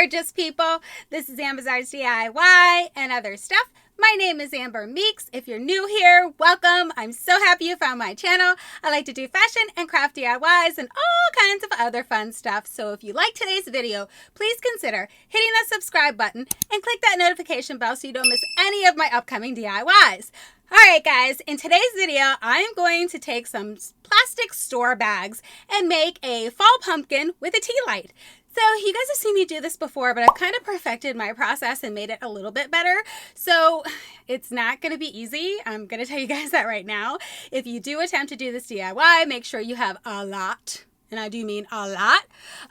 gorgeous people. This is Amber's DIY and other stuff. My name is Amber Meeks. If you're new here, welcome. I'm so happy you found my channel. I like to do fashion and craft DIYs and all kinds of other fun stuff. So if you like today's video, please consider hitting the subscribe button and click that notification bell so you don't miss any of my upcoming DIYs. Alright guys, in today's video, I'm going to take some plastic store bags and make a fall pumpkin with a tea light. So you guys have seen me do this before, but I've kind of perfected my process and made it a little bit better. So it's not going to be easy. I'm going to tell you guys that right now. If you do attempt to do this DIY, make sure you have a lot, and I do mean a lot,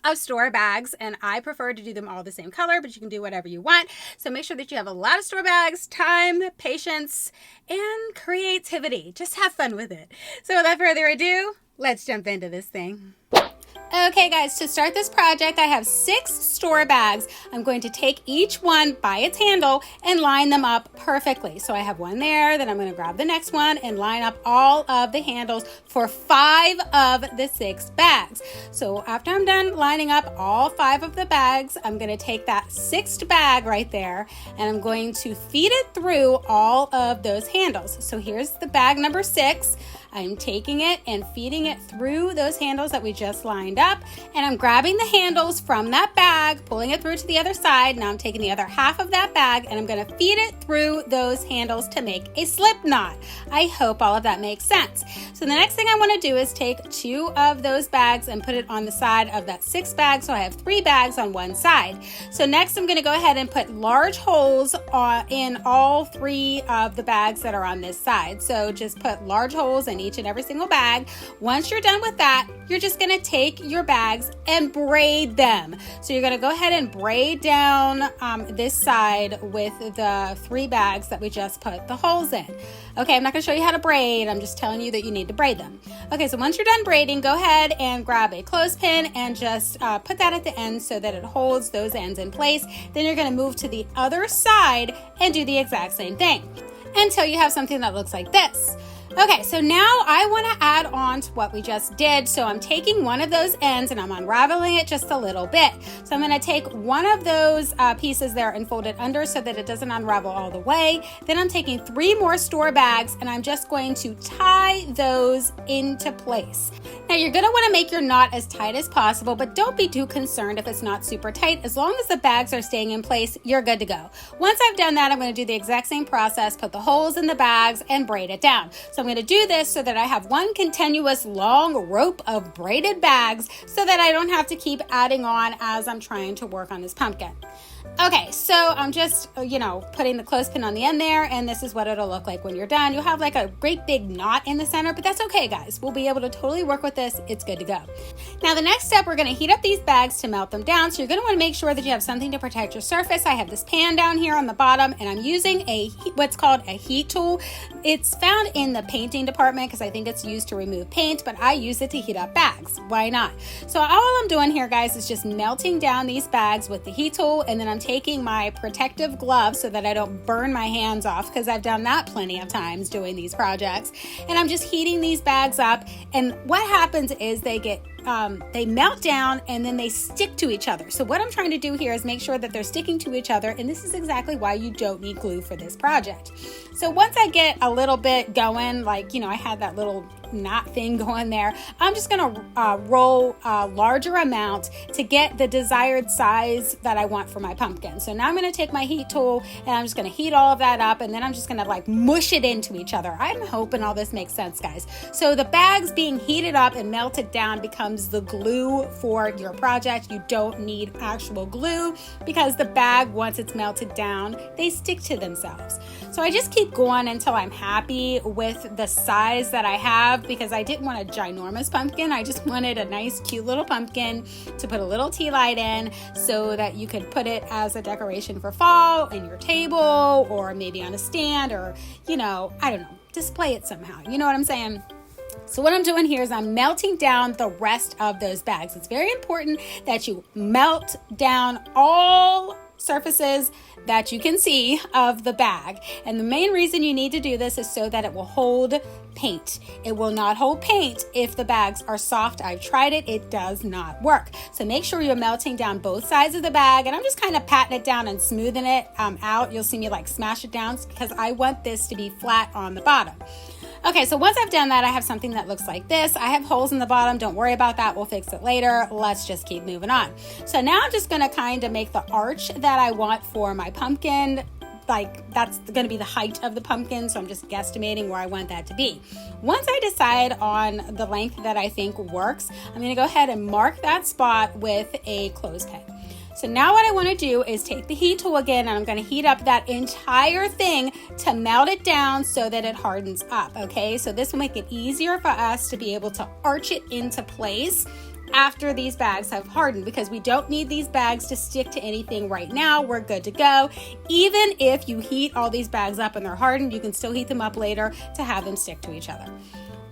of store bags. And I prefer to do them all the same color, but you can do whatever you want. So make sure that you have a lot of store bags, time, patience, and creativity. Just have fun with it. So without further ado, let's jump into this thing. Okay guys, to start this project, I have 6 store bags. I'm going to take each one by its handle and line them up perfectly. So I have one there, then I'm going to grab the next one and line up all of the handles for 5 of the 6 bags. So after I'm done lining up all 5 of the bags, I'm going to take that 6th bag right there and I'm going to feed it through all of those handles. So here's the bag number 6. I'm taking it and feeding it through those handles that we just lined up, and I'm grabbing the handles from that bag, pulling it through to the other side. Now I'm taking the other half of that bag and I'm going to feed it through those handles to make a slip knot. I hope all of that makes sense. So the next thing I want to do is take 2 of those bags and put it on the side of that 6th bag, so I have 3 bags on one side. So next I'm going to go ahead and put large holes in all 3 of the bags that are on this side. So just put large holes in each and every single bag. Once you're done with that, you're just going to take your bags and braid them. So you're going to go ahead and braid down this side with the 3 bags that we just put the holes in. Okay, I'm not going to show you how to braid. I'm just telling you that you need to braid them. Okay, so once you're done braiding, go ahead and grab a clothespin and just put that at the end so that it holds those ends in place. Then you're going to move to the other side and do the exact same thing until you have something that looks like this. Okay, so now I want to add on to what we just did. So I'm taking one of those ends and I'm unraveling it just a little bit. So I'm going to take one of those pieces there and fold it under so that it doesn't unravel all the way. Then I'm taking 3 more store bags and I'm just going to tie those into place. Now you're going to want to make your knot as tight as possible, but don't be too concerned if it's not super tight. As long as the bags are staying in place, you're good to go. Once I've done that, I'm going to do the exact same process, put the holes in the bags and braid it down. So I'm going to do this so that I have one continuous long rope of braided bags so that I don't have to keep adding on as I'm trying to work on this pumpkin. Okay, so I'm just, putting the clothespin on the end there, and this is what it'll look like when you're done. You'll have like a great big knot in the center, but that's okay, guys. We'll be able to totally work with this. It's good to go. Now, the next step, we're going to heat up these bags to melt them down. So you're going to want to make sure that you have something to protect your surface. I have this pan down here on the bottom, and I'm using what's called a heat tool. It's found in the painting department because I think it's used to remove paint, but I use it to heat up bags. Why not? So all I'm doing here, guys, is just melting down these bags with the heat tool, and then I'm taking my protective gloves so that I don't burn my hands off, because I've done that plenty of times doing these projects. And I'm just heating these bags up, and what happens is they melt down and then they stick to each other. So what I'm trying to do here is make sure that they're sticking to each other, and this is exactly why you don't need glue for this project. So once I get a little bit going, I had that little knot thing going there, I'm just going to roll a larger amount to get the desired size that I want for my pumpkin. So now I'm going to take my heat tool and I'm just going to heat all of that up, and then I'm just going to mush it into each other. I'm hoping all this makes sense, guys. So the bags being heated up and melted down becomes the glue for your project. You don't need actual glue because the bag, once it's melted down, they stick to themselves. So I just keep going until I'm happy with the size that I have, because I didn't want a ginormous pumpkin. I just wanted a nice, cute little pumpkin to put a little tea light in so that you could put it as a decoration for fall in your table, or maybe on a stand, or, I don't know, display it somehow. You know what I'm saying? So what I'm doing here is I'm melting down the rest of those bags. It's very important that you melt down all surfaces that you can see of the bag. And the main reason you need to do this is so that it will hold paint. It will not hold paint if the bags are soft. I've tried it. It does not work. So make sure you're melting down both sides of the bag. And I'm just kind of patting it down and smoothing it out. You'll see me like smash it down because I want this to be flat on the bottom. Okay, so once I've done that, I have something that looks like this. I have holes in the bottom. Don't worry about that. We'll fix it later. Let's just keep moving on. So now I'm just going to kind of make the arch that I want for my pumpkin. Like that's going to be the height of the pumpkin. So I'm just guesstimating where I want that to be. Once I decide on the length that I think works, I'm going to go ahead and mark that spot with a clothespin. So now what I want to do is take the heat tool again, and I'm going to heat up that entire thing to melt it down so that it hardens up, okay? So this will make it easier for us to be able to arch it into place after these bags have hardened, because we don't need these bags to stick to anything right now. We're good to go. Even if you heat all these bags up and they're hardened, you can still heat them up later to have them stick to each other.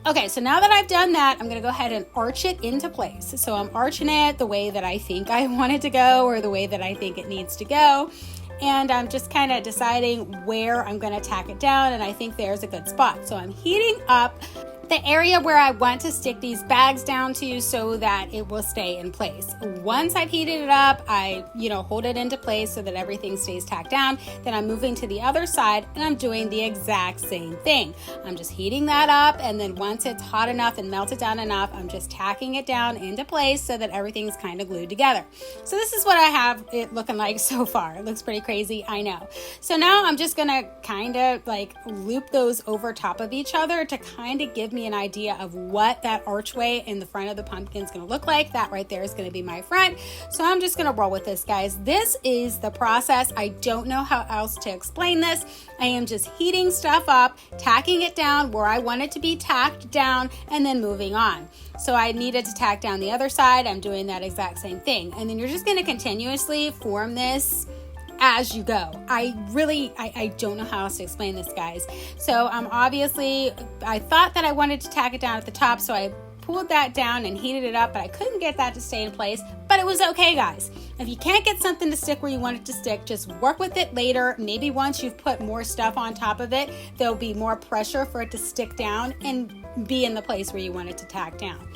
Okay, so now that I've done that, I'm going to go ahead and arch it into place. So I'm arching it the way that I think I want it to go, or the way that I think it needs to go. And I'm just kind of deciding where I'm going to tack it down, and I think there's a good spot. So I'm heating up the area where I want to stick these bags down to so that it will stay in place. Once I've heated it up, I hold it into place so that everything stays tacked down. Then I'm moving to the other side and I'm doing the exact same thing. I'm just heating that up, and then once it's hot enough and melted down enough, I'm just tacking it down into place so that everything's kind of glued together. So this is what I have it looking like so far. It looks pretty crazy, I know. So now I'm just gonna kind of like loop those over top of each other to kind of give me an idea of what that archway in the front of the pumpkin is going to look like. That right there is going to be my front. So I'm just going to roll with this, guys. This is the process. I don't know how else to explain this. I am just heating stuff up, tacking it down where I want it to be tacked down, and then moving on. So I needed to tack down the other side. I'm doing that exact same thing. And then you're just going to continuously form this as you go. I don't know how else to explain this, guys. So obviously I thought that I wanted to tack it down at the top, so I pulled that down and heated it up, but I couldn't get that to stay in place. But it was okay, guys. If you can't get something to stick where you want it to stick, just work with it later. Maybe once you've put more stuff on top of it, there'll be more pressure for it to stick down and be in the place where you want it to tack down.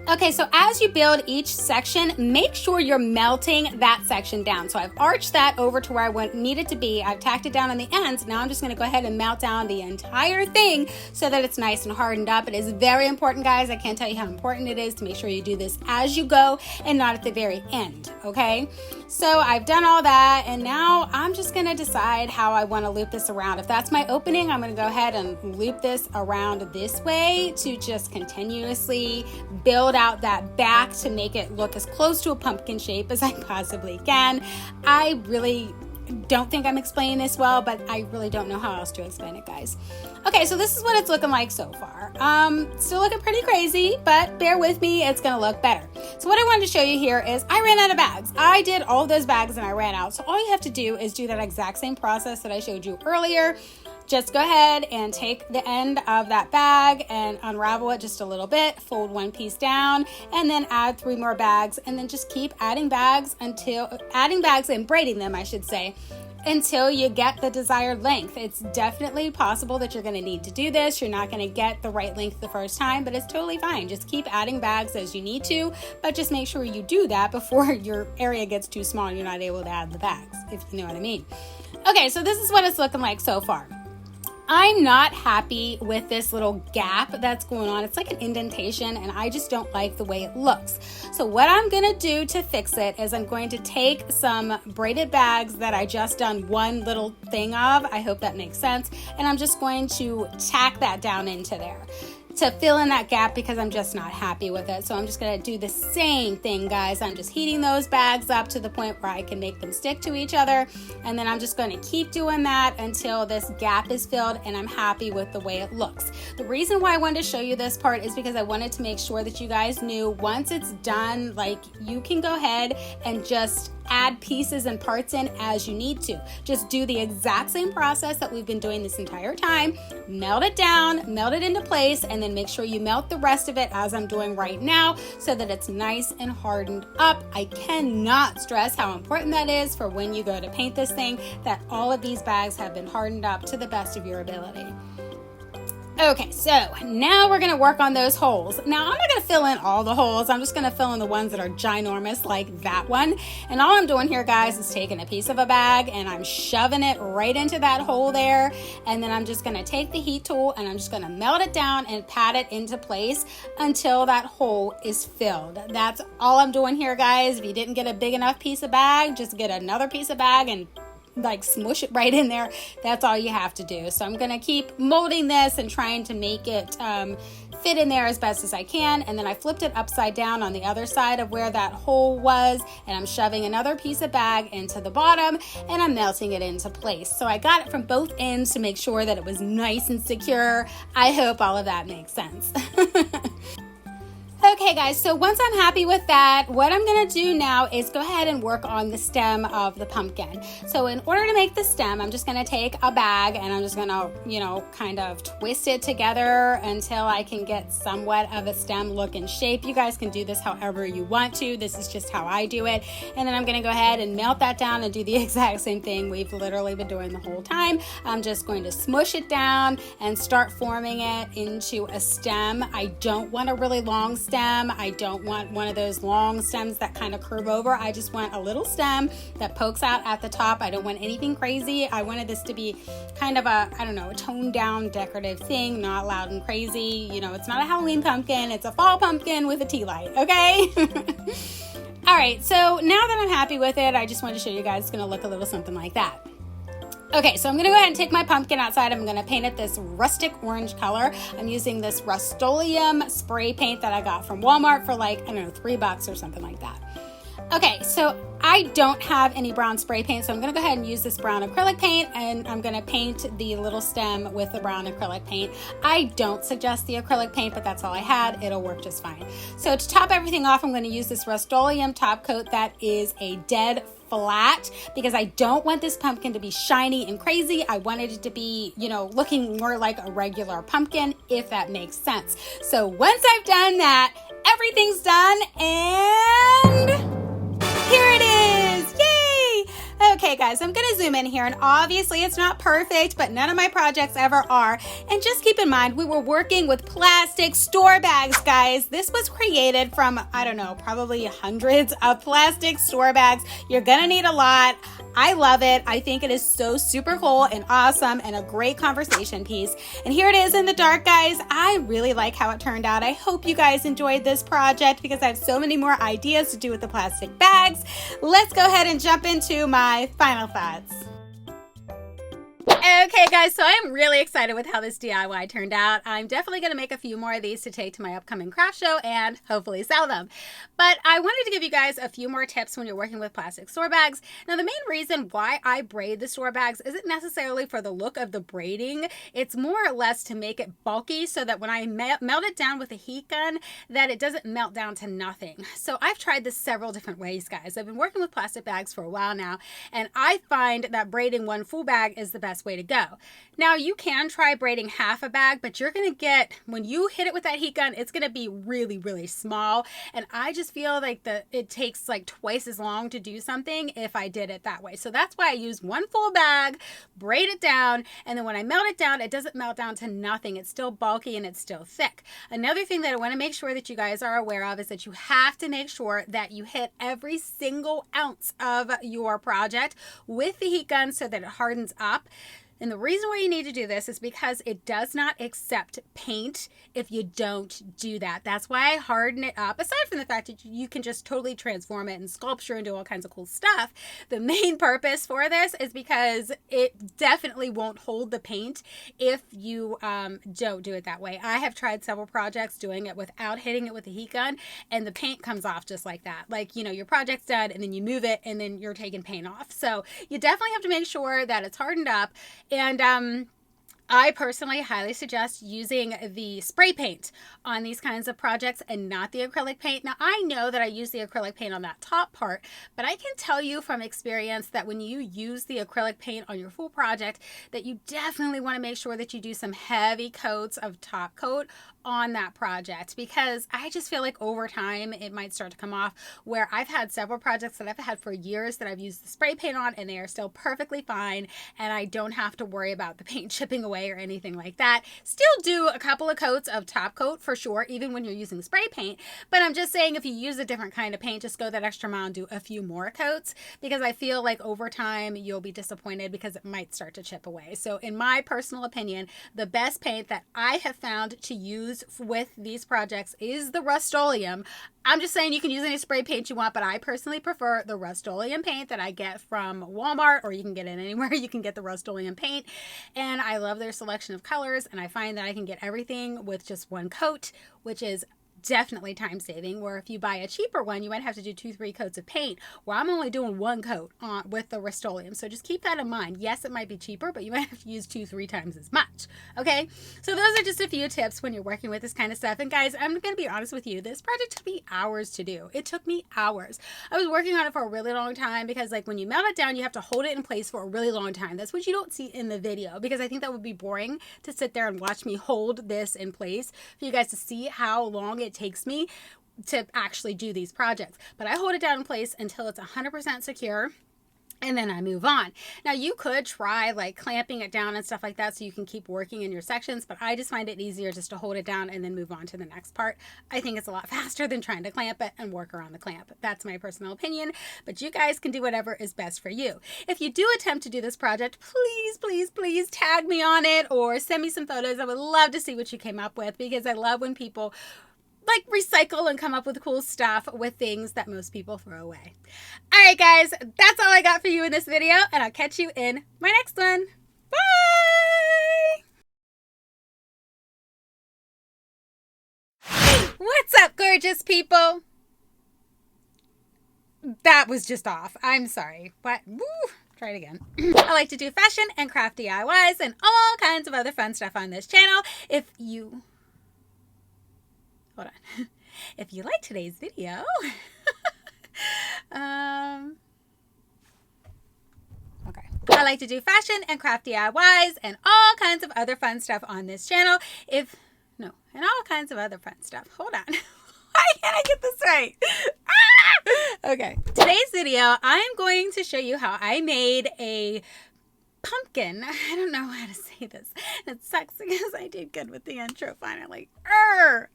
Okay, so as you build each section, make sure you're melting that section down. So I've arched that over to where I need it to be. I've tacked it down on the ends. Now I'm just going to go ahead and melt down the entire thing so that it's nice and hardened up. It is very important, guys. I can't tell you how important it is to make sure you do this as you go and not at the very end, okay? So I've done all that, and now I'm just going to decide how I want to loop this around. If that's my opening, I'm going to go ahead and loop this around this way to just continuously build out that back to make it look as close to a pumpkin shape as I possibly can. I really don't think I'm explaining this well, but I really don't know how else to explain it, guys. Okay, so this is what it's looking like so far. Still looking pretty crazy, but bear with me, it's gonna look better. So what I wanted to show you here is I ran out of bags. I did all of those bags and I ran out. So all you have to do is do that exact same process that I showed you earlier. Just go ahead and take the end of that bag and unravel it just a little bit, fold one piece down, and then add 3 more bags, and then just keep adding bags and braiding them, I should say, until you get the desired length. It's definitely possible that you're going to need to do this. You're not going to get the right length the first time, but it's totally fine. Just keep adding bags as you need to, but just make sure you do that before your area gets too small and you're not able to add the bags, if you know what I mean. Okay, so this is what it's looking like so far. I'm not happy with this little gap that's going on. It's like an indentation, and I just don't like the way it looks. So what I'm gonna do to fix it is I'm going to take some braided bags that I just done one little thing of. I hope that makes sense. And I'm just going to tack that down into there to fill in that gap because I'm just not happy with it. So I'm just going to do the same thing, guys. I'm just heating those bags up to the point where I can make them stick to each other. And then I'm just going to keep doing that until this gap is filled and I'm happy with the way it looks. The reason why I wanted to show you this part is because I wanted to make sure that you guys knew once it's done, like, you can go ahead and just add pieces and parts in as you need to. Just do the exact same process that we've been doing this entire time. Melt it down, melt it into place, and then make sure you melt the rest of it as I'm doing right now so that it's nice and hardened up. I cannot stress how important that is for when you go to paint this thing, that all of these bags have been hardened up to the best of your ability. Okay, so now we're going to work on those holes. Now, I'm not going to fill in all the holes. I'm just going to fill in the ones that are ginormous, like that one. And all I'm doing here, guys, is taking a piece of a bag and I'm shoving it right into that hole there. And then I'm just going to take the heat tool and I'm just going to melt it down and pat it into place until that hole is filled. That's all I'm doing here, guys. If you didn't get a big enough piece of bag, just get another piece of bag and like smush it right in there. That's all you have to do. So I'm going to keep molding this and trying to make it fit in there as best as I can. And then I flipped it upside down on the other side of where that hole was, and I'm shoving another piece of bag into the bottom and I'm melting it into place. So I got it from both ends to make sure that it was nice and secure. I hope all of that makes sense. Okay guys, so once I'm happy with that, what I'm going to do now is go ahead and work on the stem of the pumpkin. So in order to make the stem, I'm just going to take a bag and I'm just going to, kind of twist it together until I can get somewhat of a stem look and shape. You guys can do this however you want to. This is just how I do it. And then I'm going to go ahead and melt that down and do the exact same thing we've literally been doing the whole time. I'm just going to smush it down and start forming it into a stem. I don't want a really long stem. I don't want one of those long stems that kind of curve over. I just want a little stem that pokes out at the top. I don't want anything crazy. I wanted this to be kind of a toned down decorative thing, not loud and crazy. It's not a Halloween pumpkin. It's a fall pumpkin with a tea light, okay? All right, so now that I'm happy with it, I just wanted to show you guys it's going to look a little something like that. Okay, so I'm going to go ahead and take my pumpkin outside. I'm going to paint it this rustic orange color. I'm using this Rust-Oleum spray paint that I got from Walmart for like, $3 or something like that. Okay, so I don't have any brown spray paint, so I'm going to go ahead and use this brown acrylic paint, and I'm going to paint the little stem with the brown acrylic paint. I don't suggest the acrylic paint, but that's all I had. It'll work just fine. So to top everything off, I'm going to use this Rust-Oleum top coat that is a dead flat because I don't want this pumpkin to be shiny and crazy. I wanted it to be, looking more like a regular pumpkin, if that makes sense. So once I've done that, everything's done, and here it is! Yay! Okay guys, I'm gonna zoom in here, and obviously it's not perfect, but none of my projects ever are. And just keep in mind, we were working with plastic store bags, guys. This was created from, probably hundreds of plastic store bags. You're gonna need a lot. I love it. I think it is so super cool and awesome and a great conversation piece. And here it is in the dark, guys. I really like how it turned out. I hope you guys enjoyed this project because I have so many more ideas to do with the plastic bags. Let's go ahead and jump into my final thoughts. Okay guys, so I'm really excited with how this DIY turned out. I'm definitely going to make a few more of these to take to my upcoming craft show and hopefully sell them. But I wanted to give you guys a few more tips when you're working with plastic store bags. Now the main reason why I braid the store bags isn't necessarily for the look of the braiding. It's more or less to make it bulky so that when I melt it down with a heat gun, that it doesn't melt down to nothing. So I've tried this several different ways, guys. I've been working with plastic bags for a while now, and I find that braiding one full bag is the best way to go. Now you can try braiding half a bag, but you're going to get, when you hit it with that heat gun, it's going to be really, really small. And I just feel like it takes like twice as long to do something if I did it that way. So that's why I use one full bag, braid it down, and then when I melt it down, it doesn't melt down to nothing. It's still bulky and it's still thick. Another thing that I want to make sure that you guys are aware of is that you have to make sure that you hit every single ounce of your project with the heat gun so that it hardens up. And the reason why you need to do this is because it does not accept paint if you don't do that. That's why I harden it up. Aside from the fact that you can just totally transform it and sculpture and do all kinds of cool stuff, the main purpose for this is because it definitely won't hold the paint if you don't do it that way. I have tried several projects doing it without hitting it with a heat gun, and the paint comes off just like that. Like, your project's done and then you move it and then you're taking paint off. So you definitely have to make sure that it's hardened up. And I personally highly suggest using the spray paint on these kinds of projects and not the acrylic paint. Now, I know that I use the acrylic paint on that top part, but I can tell you from experience that when you use the acrylic paint on your full project, that you definitely want to make sure that you do some heavy coats of top coat on that project, because I just feel like over time it might start to come off, where I've had several projects that I've had for years that I've used the spray paint on and they are still perfectly fine, and I don't have to worry about the paint chipping away or anything like that. Still do a couple of coats of top coat for sure, even when you're using spray paint, but I'm just saying if you use a different kind of paint, just go that extra mile and do a few more coats, because I feel like over time you'll be disappointed because it might start to chip away. So in my personal opinion, the best paint that I have found to use with these projects is the Rust-Oleum. I'm just saying you can use any spray paint you want, but I personally prefer the Rust-Oleum paint that I get from Walmart, or you can get it anywhere. You can get the Rust-Oleum paint, and I love their selection of colors, and I find that I can get everything with just one coat, which is definitely time saving, where if you buy a cheaper one you might have to do 2-3 coats of paint, where I'm only doing one coat on with the Rust-Oleum. So just keep that in mind. Yes, it might be cheaper, but you might have to use 2-3 times as much. Okay, so those are just a few tips when you're working with this kind of stuff. And guys, I'm gonna be honest with you, this project took me hours to do. It took me hours. I was working on it for a really long time, because like when you melt it down you have to hold it in place for a really long time. That's what you don't see in the video, because I think that would be boring to sit there and watch me hold this in place for you guys to see how long it takes me to actually do these projects. But I hold it down in place until it's 100% secure, and then I move on. Now you could try like clamping it down and stuff like that so you can keep working in your sections, but I just find it easier just to hold it down and then move on to the next part. I think it's a lot faster than trying to clamp it and work around the clamp. That's my personal opinion, but you guys can do whatever is best for you. If you do attempt to do this project, please, please, please tag me on it or send me some photos. I would love to see what you came up with, because I love when people like recycle and come up with cool stuff with things that most people throw away. All right, guys, that's all I got for you in this video, and I'll catch you in my next one. Bye! What's up, gorgeous people? That was just off. I'm sorry. What? Woo! Try it again. I like to do fashion and craft DIYs and all kinds of other fun stuff on this channel. If you If you like today's video, okay. I like to do fashion and craft DIYs and all kinds of other fun stuff on this channel. And all kinds of other fun stuff. Hold on. Why can't I get this right? Okay. Today's video, I'm going to show you how I made a pumpkin. I don't know how to say this. It sucks because I did good with the intro finally.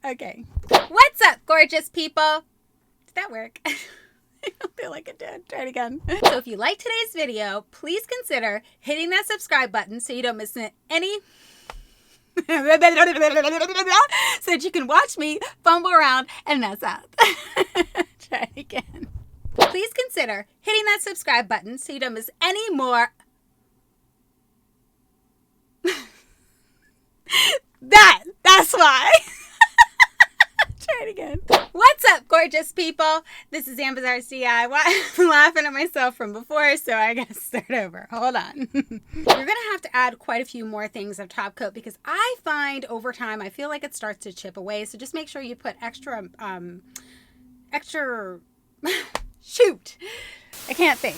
Okay. What's up, gorgeous people? Did that work? I don't feel like it did. Try it again. So if you like today's video, please consider hitting that subscribe button so you don't miss any so that you can watch me fumble around and mess up. Try it again. Please consider hitting that subscribe button so you don't miss any more That's why. Try it again. What's up, gorgeous people? This is Amber's DIY. I'm laughing at myself from before, so I gotta start over. Hold on. You're gonna have to add quite a few more things of top coat, because I find over time I feel like it starts to chip away. So just make sure you put extra shoot. I can't think.